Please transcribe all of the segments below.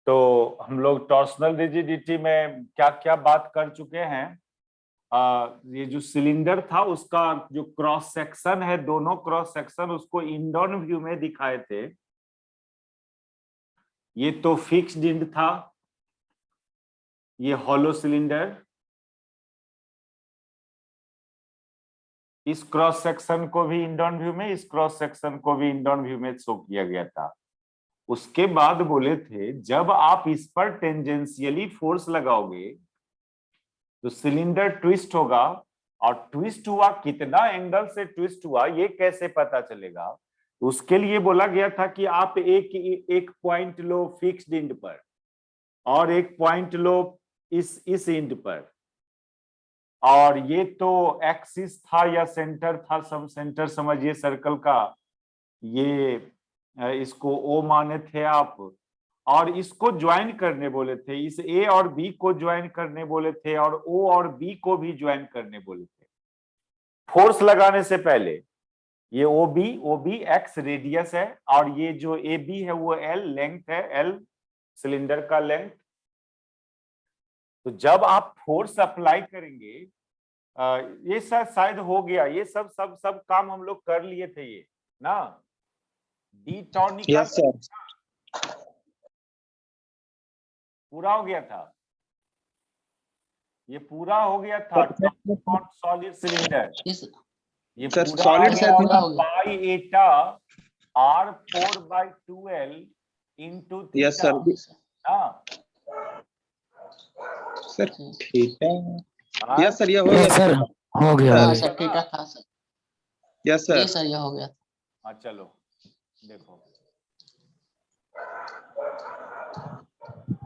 तो हम लोग टॉर्सनल रिजिडिटी में क्या क्या बात कर चुके हैं। ये जो सिलेंडर था उसका जो क्रॉस सेक्शन है, दोनों क्रॉस सेक्शन उसको इंडॉन व्यू में दिखाए थे। ये तो फिक्स्ड एंड था, ये हॉलो सिलेंडर। इस क्रॉस सेक्शन को भी इंडॉन व्यू में, इस क्रॉस सेक्शन को भी इंडॉन व्यू में शो किया गया था। उसके बाद बोले थे जब आप इस पर टेंजेंशियली फोर्स लगाओगे तो सिलेंडर ट्विस्ट होगा, और ट्विस्ट हुआ कितना एंगल से ट्विस्ट हुआ ये कैसे पता चलेगा। तो उसके लिए बोला गया था कि आप एक पॉइंट लो फिक्स्ड एंड पर और एक पॉइंट लो इस एंड पर, और ये तो एक्सिस था या सेंटर था, सब सेंटर समझिए सर्कल का। ये इसको ओ माने थे आप, और इसको ज्वाइन करने बोले थे, इस ए और बी को ज्वाइन करने बोले थे, और ओ और बी को भी ज्वाइन करने बोले थे फोर्स लगाने से पहले। ये ओ बी एक्स रेडियस है, और ये जो ए बी है वो एल लेंथ है, एल सिलेंडर का लेंथ। तो जब आप फोर्स अप्लाई करेंगे, ये शायद हो गया, ये सब सब सब काम हम लोग कर लिए थे ये ना। डी टॉर्निका यस सर, पूरा हो गया था, ये पूरा हो गया था सॉलिड सिलेंडर। ये सर पूरा सॉलिड हो पूरा गया पाई एटा R4/12 into yes theta sir, ना। सर थीटा, हाँ? यस सर ये हो गया सर हो गया सर। हो सर थीटा था सर। यस जी सर, सर ये हो गया। हाँ चलो देखो,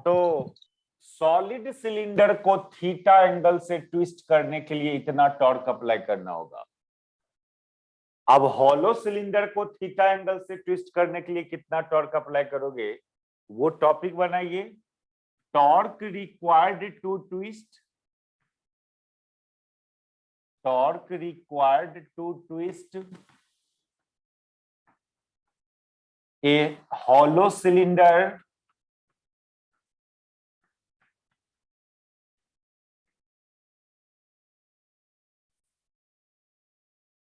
तो सॉलिड सिलेंडर को थीटा एंगल से ट्विस्ट करने के लिए इतना टॉर्क अप्लाई करना होगा। अब हॉलो सिलेंडर को थीटा एंगल से ट्विस्ट करने के लिए कितना टॉर्क अप्लाई करोगे, वो टॉपिक बनाइए। Torque required to twist, torque required to twist a hollow cylinder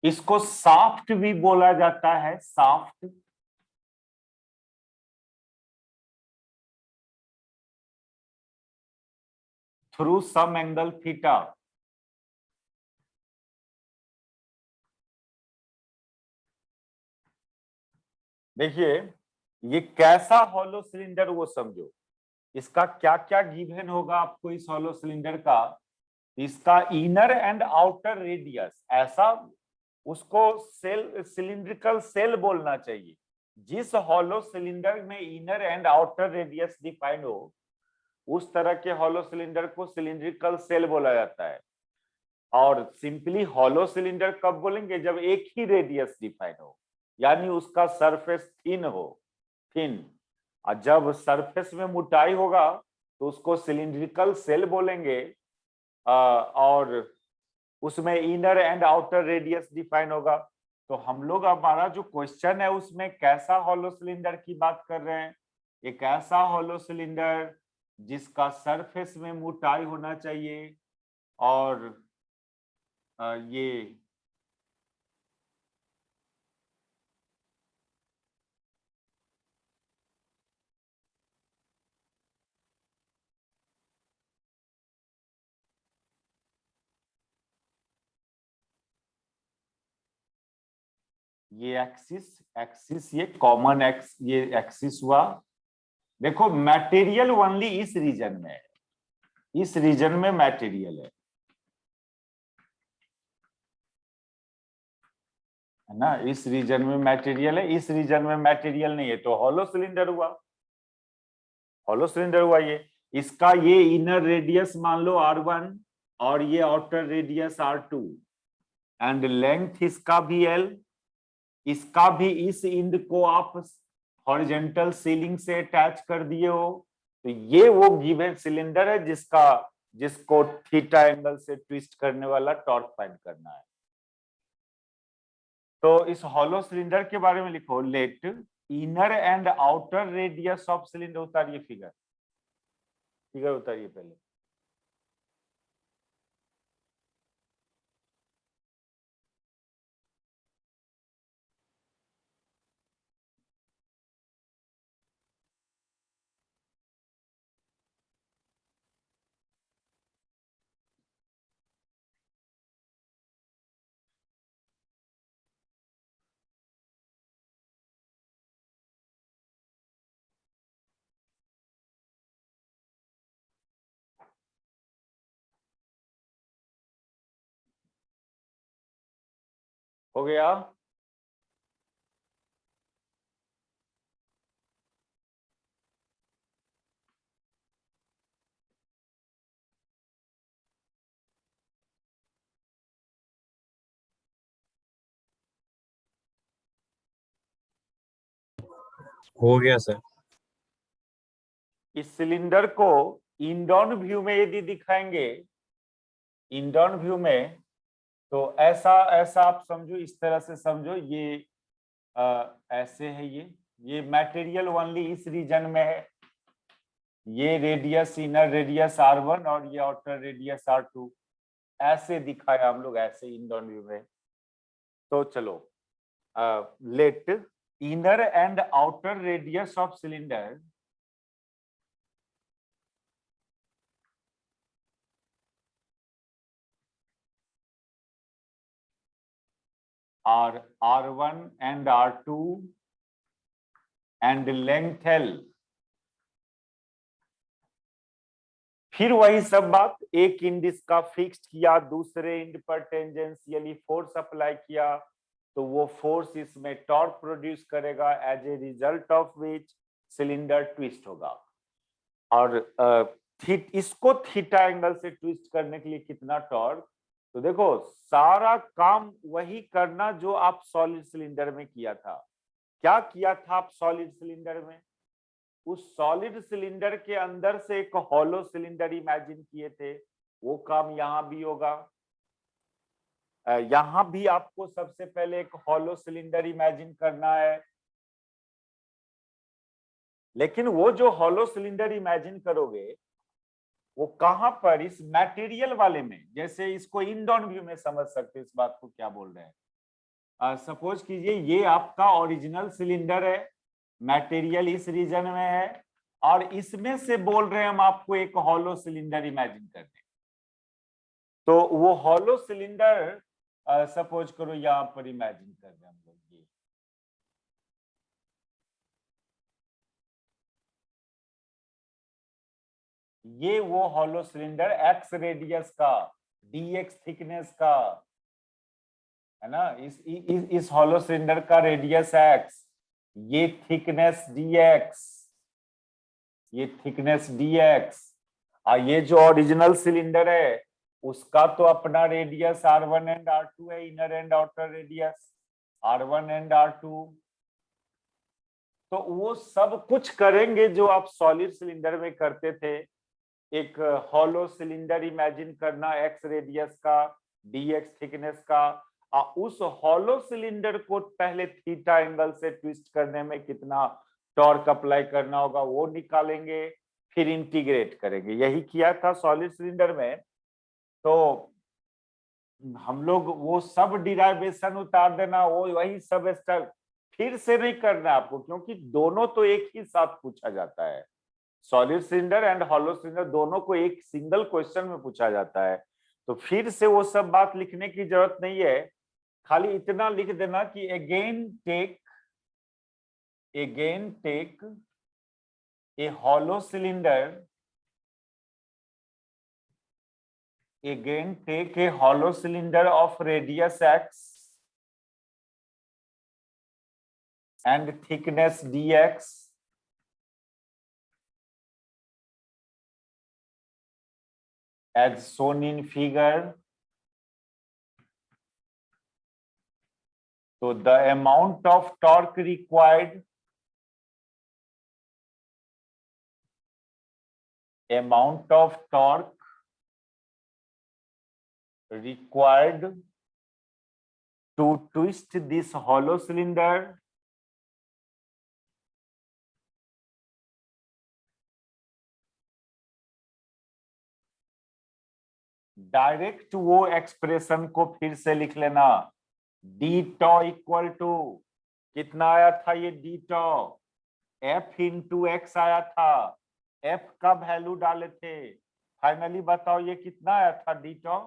इसको साफ्ट भी बोला जाता है, shaft. Through some angle theta. देखिए ये कैसा हॉलो सिलेंडर वो समझो, इसका क्या क्या गिवन होगा आपको इस हॉलो सिलेंडर का। इसका इनर एंड आउटर रेडियस, ऐसा उसको सेल सिलिंड्रिकल सेल बोलना चाहिए। जिस हॉलो सिलेंडर में inner and outer radius defined हो उस तरह के हॉलो सिलेंडर को सिलिंड्रिकल सेल बोला जाता है। और सिंपली हॉलो सिलेंडर कब बोलेंगे, जब एक ही रेडियस डिफाइन हो, यानी उसका सरफेस थिन हो, थिन। और जब सरफेस में मोटाई होगा तो उसको सिलिंड्रिकल सेल बोलेंगे, और उसमें inner and outer radius define होगा। तो हम लोग, हमारा जो क्वेश्चन है उसमें कैसा हॉलो सिलेंडर की बात कर रहे हैं। एक ऐसा हॉलो सिलेंडर जिसका सरफेस में मोटाई होना चाहिए, और ये एक्सिस, एक्सिस ये कॉमन एक्स, ये एक्सिस हुआ। देखो मटेरियल ओनली इस रीजन में है, इस रीजन में मटेरियल है ना, इस रीजन में मटेरियल है, इस रीजन में मटेरियल नहीं है, तो हॉलो सिलेंडर हुआ, हॉलो सिलेंडर हुआ ये। इसका ये इनर रेडियस मान लो R1 और ये outer radius R2, and length इसका भी L। इसका भी इस इंड को आप हॉरिजॉन्टल सीलिंग से अटैच कर दिए हो, तो ये वो गिवन सिलेंडर है जिसको थीटा एंगल से ट्विस्ट करने वाला टॉर्क फाइंड करना है। तो इस हॉलो सिलेंडर के बारे में लिखो, let inner and outer radius of cylinder, उतारिए फिगर, फिगर उतारिए पहले। हो गया? हो गया सर। इस सिलेंडर को इंडॉन व्यू में यदि दिखाएंगे, इंडॉन व्यू में, तो ऐसा ऐसा आप समझो, इस तरह से समझो, ये ऐसे है, ये मटेरियल ओनली इस रीजन में है, ये रेडियस, इनर रेडियस R1 और ये आउटर रेडियस R2, ऐसे दिखाया हम लोग, ऐसे इंडॉन व्यू में। तो चलो, let inner and outer radius of cylinder are R1 and R2 and length L। फिर वही सब बात, एक इंड इसका फिक्स्ड किया, दूसरे इंड पर टेंजेंशियली फोर्स अप्लाई किया, तो वो फोर्स इसमें टॉर्क प्रोड्यूस करेगा, as a result of which cylinder twist होगा। और इसको थीटा एंगल से ट्विस्ट करने के लिए कितना टॉर्क, तो देखो सारा काम वही करना जो आप सॉलिड सिलेंडर में किया था। क्या किया था आप सॉलिड सिलेंडर में? उस सॉलिड सिलेंडर के अंदर से एक हॉलो सिलेंडर इमेजिन किए थे, वो काम यहां भी होगा। यहां भी आपको सबसे पहले एक हॉलो सिलेंडर इमेजिन करना है, लेकिन वो जो हॉलो सिलेंडर इमेजिन करोगे वो कहां पर, इस मटेरियल वाले में। जैसे इसको इंडॉन व्यू में समझ सकते हैं इस बात को, क्या बोल रहे हैं। सपोज कीजिए ये आपका ओरिजिनल सिलेंडर है, मटेरियल इस रीजन में है, और इसमें से बोल रहे हैं हम आपको एक हॉलो सिलेंडर इमेजिन करने। तो वो हॉलो सिलेंडर सपोज करो यहां पर इमेजिन कर रहे हैं हम लोग, ये वो हॉलो सिलेंडर एक्स रेडियस का, dx थिकनेस का, है ना। इस हॉलो सिलेंडर का रेडियस x, ये थिकनेस dx, ये थिकनेस dx, और ये जो ओरिजिनल सिलेंडर है उसका तो अपना रेडियस R1 एंड R2 है, inner and outer radius R1 and R2। तो वो सब कुछ करेंगे जो आप सॉलिड सिलेंडर में करते थे, एक हॉलो सिलेंडर इमेजिन करना एक्स रेडियस का, dx थिकनेस का, उस हॉलो सिलेंडर को पहले थीटा एंगल से ट्विस्ट करने में कितना टॉर्क अप्लाई करना होगा वो निकालेंगे, फिर इंटीग्रेट करेंगे। यही किया था सॉलिड सिलेंडर में। तो हम लोग वो सब डिराइवेशन उतार देना, वो वही सब स्टेप फिर से नहीं करना आपको, क्योंकि दोनों तो एक ही साथ पूछा जाता है। Solid cylinder and hollow cylinder दोनों को एक सिंगल क्वेश्चन में पूछा जाता है, तो फिर से वो सब बात लिखने की जरूरत नहीं है। खाली इतना लिख देना कि again take a hollow cylinder, again take a hollow cylinder of radius x and thickness dx as shown in figure. So the amount of torque required, to twist this hollow cylinder direct वो expression को फिर से लिख लेना, D toe equal to कितना आया था, ये डी टॉ एफ इंटू एक्स आया था, एफ का वैल्यू डाले थे, फाइनली बताओ ये कितना आया था डी टॉ,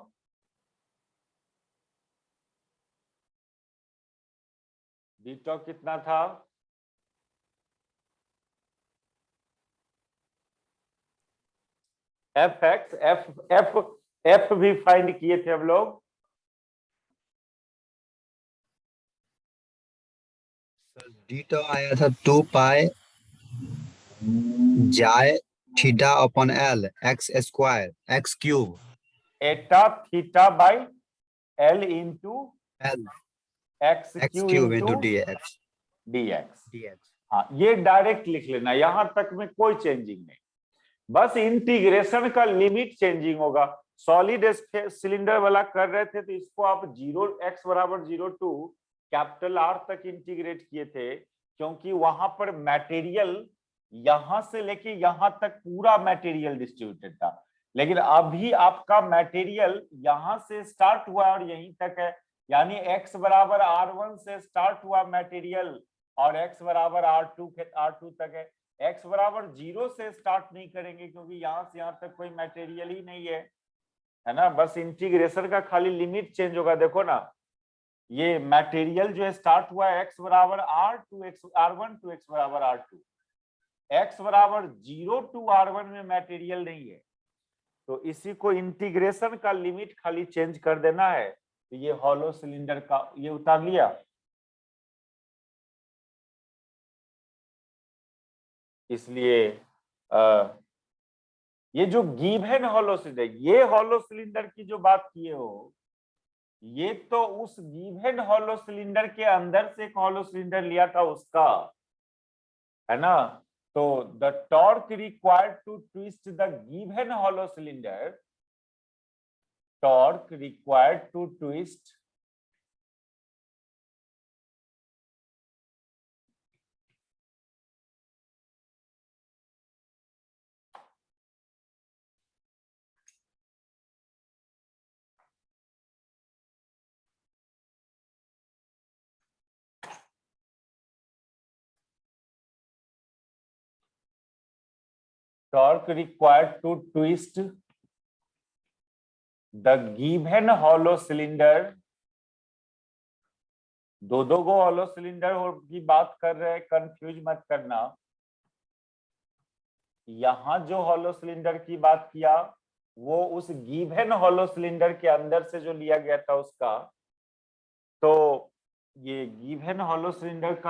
डी टॉ कितना था, F x F F F भी फाइंड किए थे हम लोग, डीटा आया था 2 पाई जाय theta upon L X square X cube, eta theta by L into L X X Q cube into into D X dx। D X. हाँ, ये डायरेक्ट लिख लेना, यहां तक में कोई चेंजिंग नहीं, बस इंटीग्रेशन का लिमिट चेंजिंग होगा। सॉलिड सिलेंडर वाला कर रहे थे तो इसको आप 0 x बराबर 0 to कैपिटल R तक इंटीग्रेट किए थे, क्योंकि वहां पर मटेरियल यहां से लेके यहां तक पूरा मटेरियल डिस्ट्रीब्यूटेड था, लेकिन अभी आपका मटेरियल यहां से स्टार्ट हुआ और यहीं तक है, यानी x बराबर R1 से स्टार्ट हुआ मटेरियल और x बराबर R2 तक है। x बराबर 0 से स्टार्ट नहीं करेंगे क्योंकि यहां से यहां तक कोई मटेरियल ही नहीं है ना, बस इंटीग्रेशन का खाली लिमिट चेंज होगा। देखो ना, ये मटेरियल जो है स्टार्ट हुआ है x बराबर R1 टू x बराबर R2, x बराबर 0 टू R1 में मटेरियल नहीं है, तो इसी को इंटीग्रेशन का लिमिट खाली चेंज कर देना है, तो ये हॉलो सिलेंडर का ये उतार लिया। इसलिए ये जो गिवन हॉलो सिलेंडर, ये हॉलो सिलेंडर की जो बात किए हो, ये तो उस गिवन हॉलो सिलेंडर के अंदर से एक हॉलो सिलेंडर लिया था उसका, है ना। तो the torque required to twist the given hollow cylinder, torque required to twist torque required to twist the given hollow cylinder, दो गो हॉलो सिलेंडर की बात कर रहे हैं, कंफ्यूज मत करना। यहां जो हॉलो सिलेंडर की बात किया वो उस गिवन हॉलो सिलेंडर के अंदर से जो लिया गया था उसका, तो ये गिवन हॉलो सिलेंडर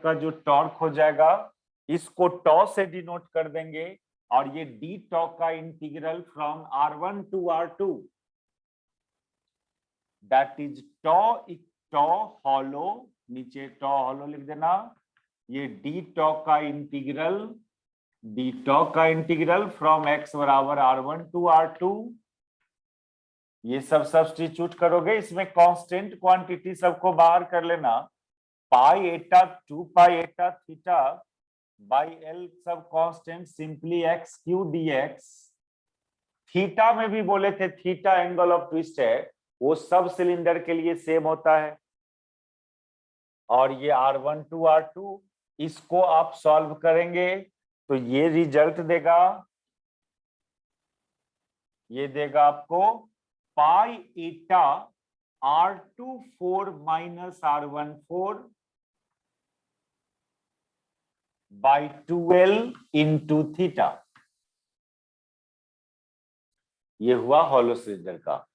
का जो टॉर्क हो जाएगा, इसको टॉ से डिनोट कर देंगे, और ये डी टॉ का integral from R1 to R2, that is tau hollow, नीचे टॉ हॉलो लिख देना, ये डी टॉ का इंटीग्रल फ्रॉम x बराबर R1 टू R2, ये सब सब्स्टिट्यूट करोगे, इसमें कांस्टेंट क्वांटिटी सबको बाहर कर लेना, पाई एटा 2 पाई एटा थीटा बाई एल सब constant, simply x Q dx। Theta में भी बोले थे थीटा एंगल ऑफ ट्विस्ट है, वो सब सिलेंडर के लिए सेम होता है, और ये R1 टू R2, इसको आप सॉल्व करेंगे तो ये रिजल्ट देगा, ये देगा आपको पाई एटा R24 minus R14 by 2L into theta. ये हुआ हॉलो सिलेंडर का,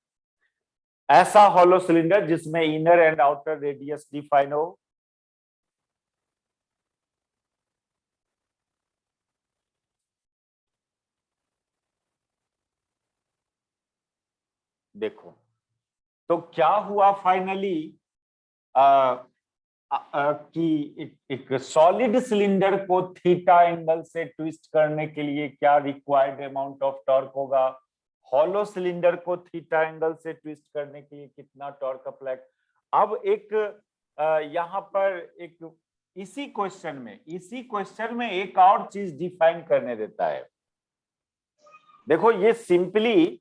ऐसा हॉलो सिलेंडर जिसमें inner and outer radius define हो। देखो तो क्या हुआ फाइनली, कि एक सॉलिड सिलेंडर को थीटा एंगल से ट्विस्ट करने के लिए क्या रिक्वायर्ड अमाउंट ऑफ टॉर्क होगा, हॉलो सिलेंडर को थीटा एंगल से ट्विस्ट करने के लिए कितना टॉर्क अप्लाई। अब एक यहाँ पर एक इसी क्वेश्चन में एक और चीज डिफाइन करने देता है। देखो ये simply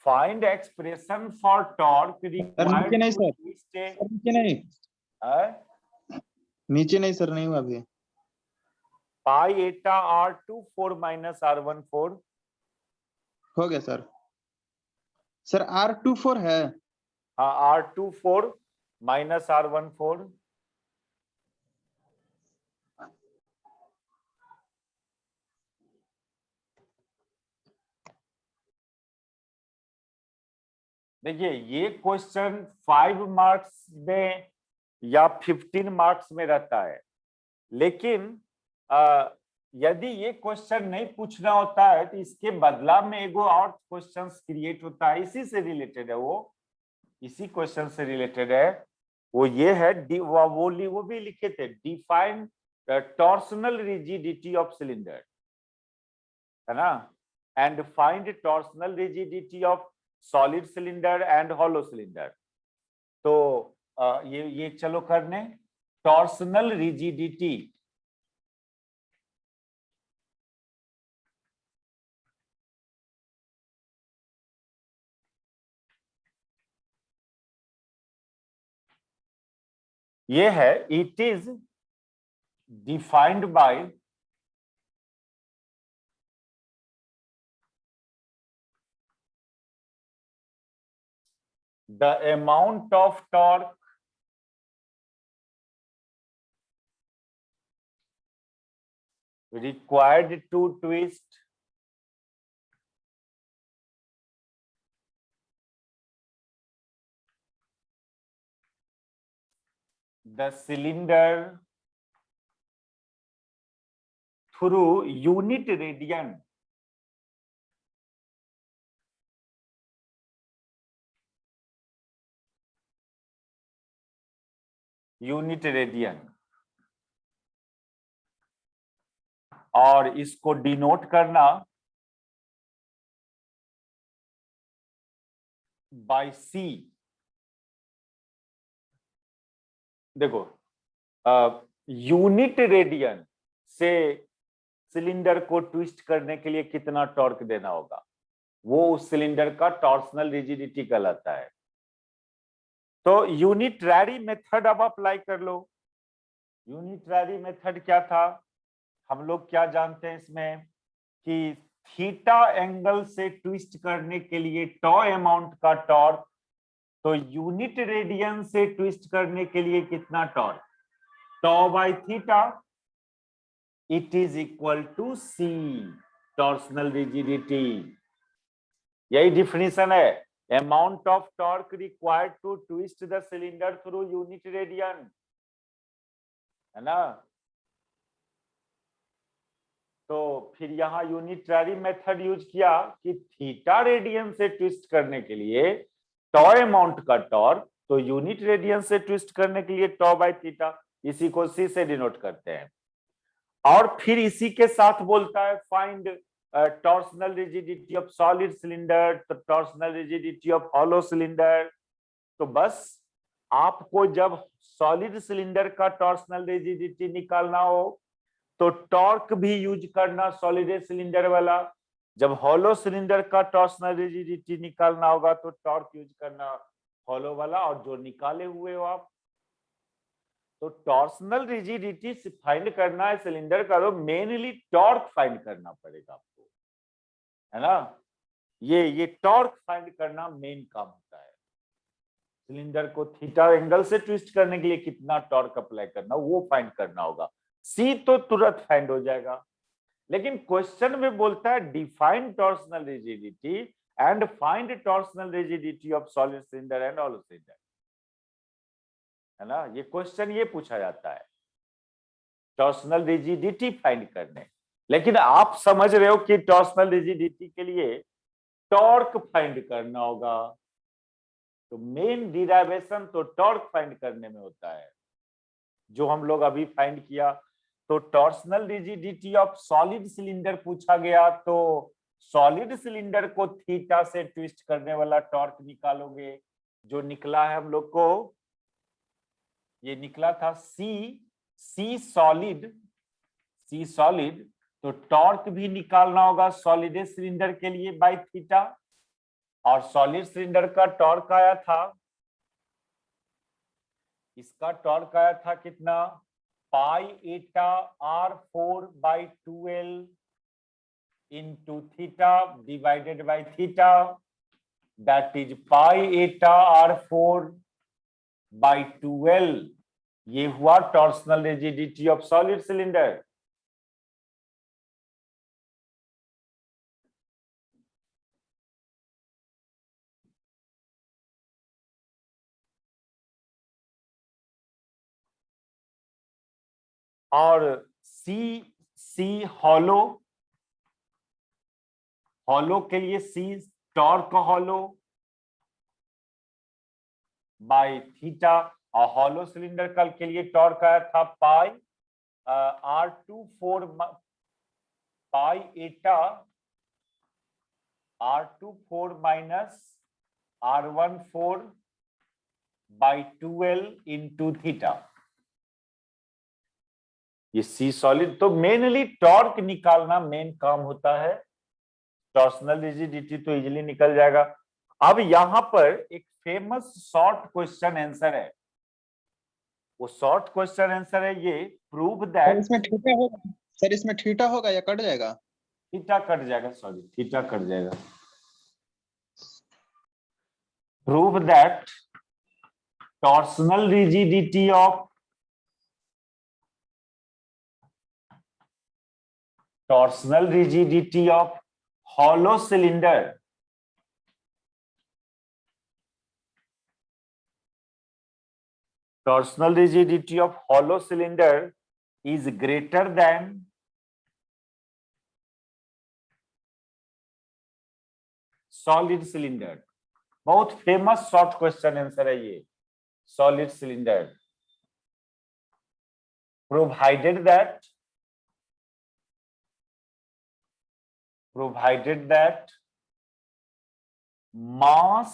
find expression for torque sir required नीचे नहीं to sir, twist a sir नीचे नहीं, नीचे नहीं सर, नहीं हुआ अभी। pi eta r24 minus r14 हो गया सर। सर R24 है। हाँ r24 minus r14 देखिए ये क्वेश्चन 5 मार्क्स में या 15 मार्क्स में रहता है, लेकिन यदि ये क्वेश्चन नहीं पूछना होता है तो इसके बदला में एगो और क्वेश्चन क्रिएट होता है, इसी से रिलेटेड है, वो इसी क्वेश्चन से रिलेटेड है। वो ये है वो भी लिखे थे, define torsional rigidity of cylinder, है ना, and find torsional rigidity of solid cylinder and hollow cylinder. तो ये चलो करने टॉर्सनल रिजिडिटी। ये है, it is defined by the amount of torque required to twist the cylinder through unit radian और इसको डिनोट करना बाय सी। देखो यूनिट रेडियन से सिलेंडर को ट्विस्ट करने के लिए कितना टॉर्क देना होगा, वो उस सिलेंडर का टॉर्सनल रिजिडिटी कहलाता है। तो यूनिटरी मेथड अब अप्लाई कर लो। यूनिटरी मेथड क्या था, हम लोग क्या जानते हैं इसमें कि थीटा एंगल से ट्विस्ट करने के लिए टॉ अमाउंट का टॉर्क, तो यूनिट रेडियन से ट्विस्ट करने के लिए कितना torque, tau by theta, it is equal to C torsional rigidity. यही डिफिनेशन है, amount of torque required to twist the cylinder through unit radian, है ना। तो फिर यहाँ यूनिटरी मेथड यूज किया कि थीटा रेडियन से ट्विस्ट करने के लिए टॉ अमाउंट का टॉर्क, तो यूनिट रेडियन से ट्विस्ट करने के लिए टॉ बाय थीटा, इसी को सी से डिनोट करते हैं। और फिर इसी के साथ बोलता है find torsional rigidity of solid cylinder, torsional rigidity of hollow cylinder. तो बस आपको जब सॉलिड सिलेंडर का टॉर्सनल रिजिडिटी निकालना हो तो टॉर्क भी यूज करना सॉलिड सिलेंडर वाला, जब हॉलो सिलेंडर का टॉर्सनल रिजिडिटी निकालना होगा तो टॉर्क यूज करना हॉलो वाला, और जो निकाले हुए हो आप, तो टॉर्सनल रिजिडिटी फाइंड करना है सिलेंडर का, तो मेनली टॉर्क फाइंड करना पड़ेगा आपको, है ना। ये टॉर्क फाइंड करना मेन काम होता है। सिलेंडर को थीटा एंगल से ट्विस्ट करने के लिए कितना टॉर्क अप्लाई करना, वो फाइंड करना होगा। सी तो तुरंत फाइंड हो जाएगा, लेकिन क्वेश्चन में बोलता है define torsional rigidity and find torsional rigidity of solid cylinder and hollow cylinder, है ना। ये क्वेश्चन ये पूछा जाता है टॉर्सनल रिजिडिटी फाइंड करने, लेकिन आप समझ रहे हो कि टॉर्सनल रिजिडिटी के लिए टॉर्क फाइंड करना होगा, तो मेन डिराइवेशन तो टॉर्क फाइंड करने में होता है, जो हम लोग अभी फाइंड किया। तो torsional rigidity of solid cylinder पूछा गया, तो सॉलिड सिलेंडर को थीटा से ट्विस्ट करने वाला टॉर्क निकालोगे, जो निकला है हम लोग को, ये निकला था सी सॉलिड, तो टॉर्क भी निकालना होगा सॉलिड सिलेंडर के लिए बाय थीटा, और सॉलिड सिलेंडर का टॉर्क आया था, इसका टॉर्क आया था कितना, पाई एटा R4/2L into theta divided by theta, that is pi eta R4/2L. ये हुआ torsional rigidity of solid cylinder. और सी हॉलो, हॉलो के लिए सी टॉर्क हॉलो बाय थीटा, और हॉलो सिलेंडर कल के लिए टॉर्क आया था पाई R24 पाई एटा R24 minus R14/2L into theta. ये सी सॉलिड, तो मेनली टॉर्क निकालना मेन काम होता है, टॉर्सनल रिजिडिटी तो इजीली निकल जाएगा। अब यहां पर एक फेमस शॉर्ट क्वेश्चन आंसर है, वो शॉर्ट क्वेश्चन आंसर है ये, प्रूव दैट, इसमें थीटा होगा सर, इसमें थीटा होगा या कट जाएगा? थीटा कट जाएगा, सॉरी थीटा कट जाएगा। Prove that torsional rigidity of hollow cylinder is greater than solid cylinder। बहुत फेमस शॉर्ट क्वेश्चन आंसर है ये, solid cylinder. Provided that mass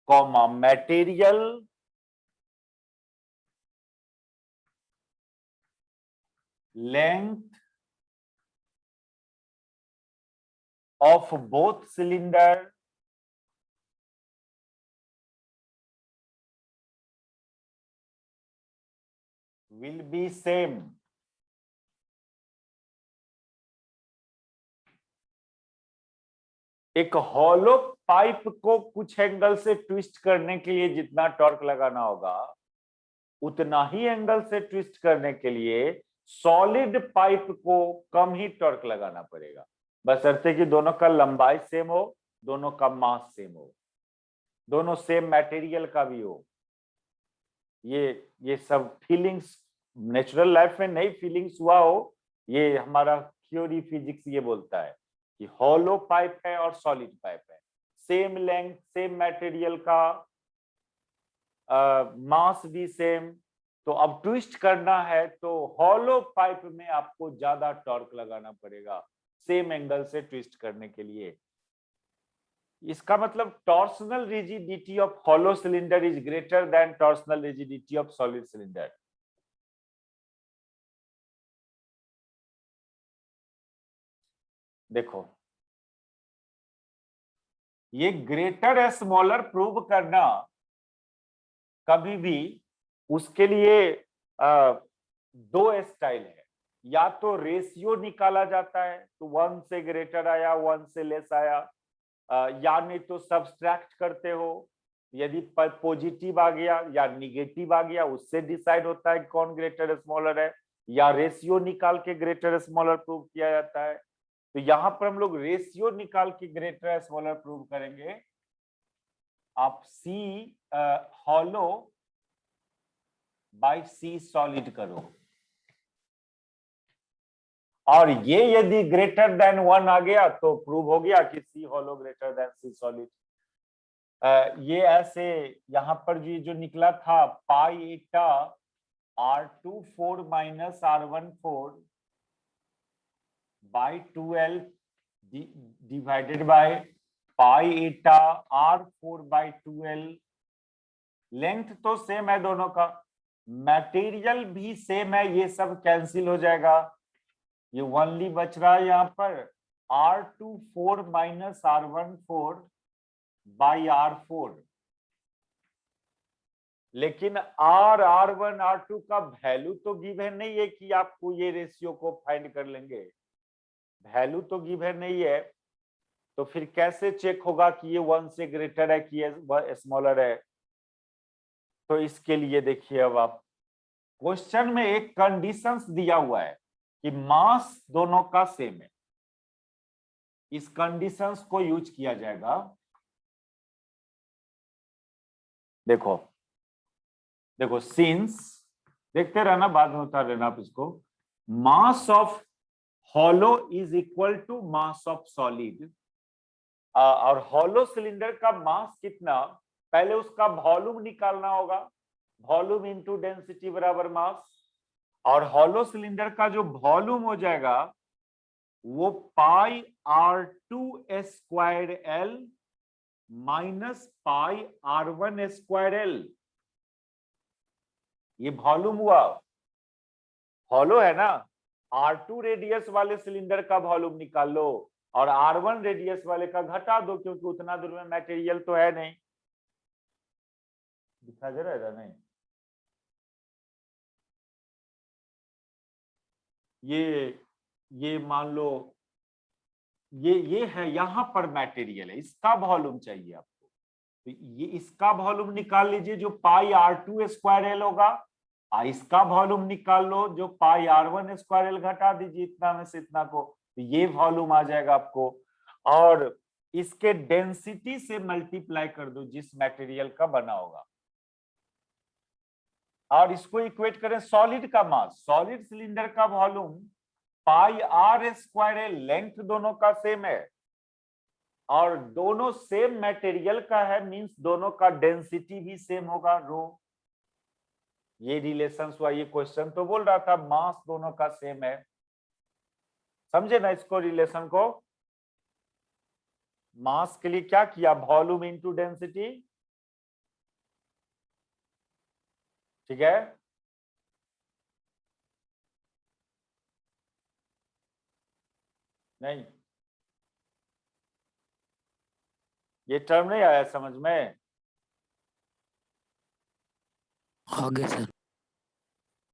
material length of both cylinder will be same। एक hollow pipe को कुछ angle से twist करने के लिए जितना टॉर्क लगाना होगा, उतना ही एंगल से ट्विस्ट करने के लिए सॉलिड पाइप को कम ही टॉर्क लगाना पड़ेगा, बशर्ते कि दोनों का लंबाई सेम हो, दोनों का मास सेम हो, दोनों सेम मटेरियल का भी हो। ये सब फीलिंग्स नेचुरल लाइफ में नहीं फीलिंग्स हुआ हो, ये हमारा थ्योरी फिजिक्स ये बोलता है कि हॉलो पाइप है और सॉलिड पाइप है, सेम लेंथ, सेम मटेरियल का, मास भी सेम, तो अब ट्विस्ट करना है तो हॉलो पाइप में आपको ज्यादा टॉर्क लगाना पड़ेगा सेम एंगल से ट्विस्ट करने के लिए। इसका मतलब torsional rigidity of hollow cylinder is greater than torsional rigidity of solid cylinder. देखो ये ग्रेटर स्मॉलर प्रूव करना कभी भी, उसके लिए दो स्टाइल है, या तो रेशियो निकाला जाता है तो 1 से ग्रेटर आया 1 से लेस आया, या नहीं तो सब्सट्रैक्ट करते हो, यदि पॉजिटिव आ गया या निगेटिव आ गया उससे डिसाइड होता है कौन ग्रेटर स्मॉलर है, या रेशियो निकाल के ग्रेटर स्मॉलर प्रूव किया जाता है। तो यहां पर हम लोग रेशियो निकाल के ग्रेटर स्मॉलर प्रूव करेंगे। आप सी हॉलो बाय सी सॉलिड करो, और ये यदि ग्रेटर देन 1 आ गया तो प्रूव हो गया कि सी हॉलो ग्रेटर देन सी सॉलिड। ये ऐसे यहां पर जो निकला था पाई एटा R24 minus R14/2L divided by pi Etah R4/2L। Length तो सेम है दोनों का, मटेरियल भी सेम है, ये सब कैंसिल हो जाएगा, ये 1 बच रहा है यहाँ पर, R24 minus R14 by R4, लेकिन R1 R2 का वैल्यू तो गिवन नहीं है कि आपको ये रेशियो को फाइंड कर लेंगे, वैल्यू तो गिवन नहीं है, तो फिर कैसे चेक होगा कि ये 1 से ग्रेटर है कि ये स्मॉलर है। तो इसके लिए देखिए, अब आप क्वेश्चन में एक कंडीशंस दिया हुआ है कि मास दोनों का सेम है, इस कंडीशंस को यूज किया जाएगा। देखो देखो सिंस, देखते रहना, बाद में उतार लेना आप इसको। Mass of hollow is equal to mass of solid, और हॉलो सिलेंडर का मास कितना, पहले उसका वॉल्यूम निकालना होगा, वॉल्यूम इनटू डेंसिटी बराबर मास, और हॉलो सिलेंडर का जो वॉल्यूम हो जाएगा वो पाई R2 square L minus pi R1 square L, ये वॉल्यूम हुआ। हॉलो है ना, R2 रेडियस वाले सिलेंडर का वॉल्यूम निकाल लो और R1 रेडियस वाले का घटा दो, क्योंकि उतना दूर में मटेरियल तो है नहीं। दिखा दे रहा है नहीं? ये मान लो ये है, यहां पर मटेरियल है, इसका वॉल्यूम चाहिए आपको, तो ये इसका वॉल्यूम निकाल लीजिए जो पाई R2 स्क्वायर एल होगा, इसका वॉल्यूम निकाल लो जो पाई R1 स्क्वायर एल, घटा दीजिए इतना में से इतना को, तो ये वॉल्यूम आ जाएगा आपको, और इसके डेंसिटी से मल्टीप्लाई कर दो जिस मटेरियल का बना होगा, और इसको इक्वेट करें सॉलिड का मास, सॉलिड सिलेंडर का वॉल्यूम पाई R स्क्वायर एल, लेंथ दोनों का सेम है और दोनों सेम मटेरियल का है, मींस दोनों का डेंसिटी भी सेम होगा रो। ये रिलेशन हुआ, ये क्वेश्चन तो बोल रहा था मास दोनों का सेम है, समझे ना इसको, रिलेशन को। मास के लिए क्या किया, वॉल्यूम इनटू डेंसिटी, ठीक है। नहीं, ये टर्म नहीं आया समझ में? आगे सर।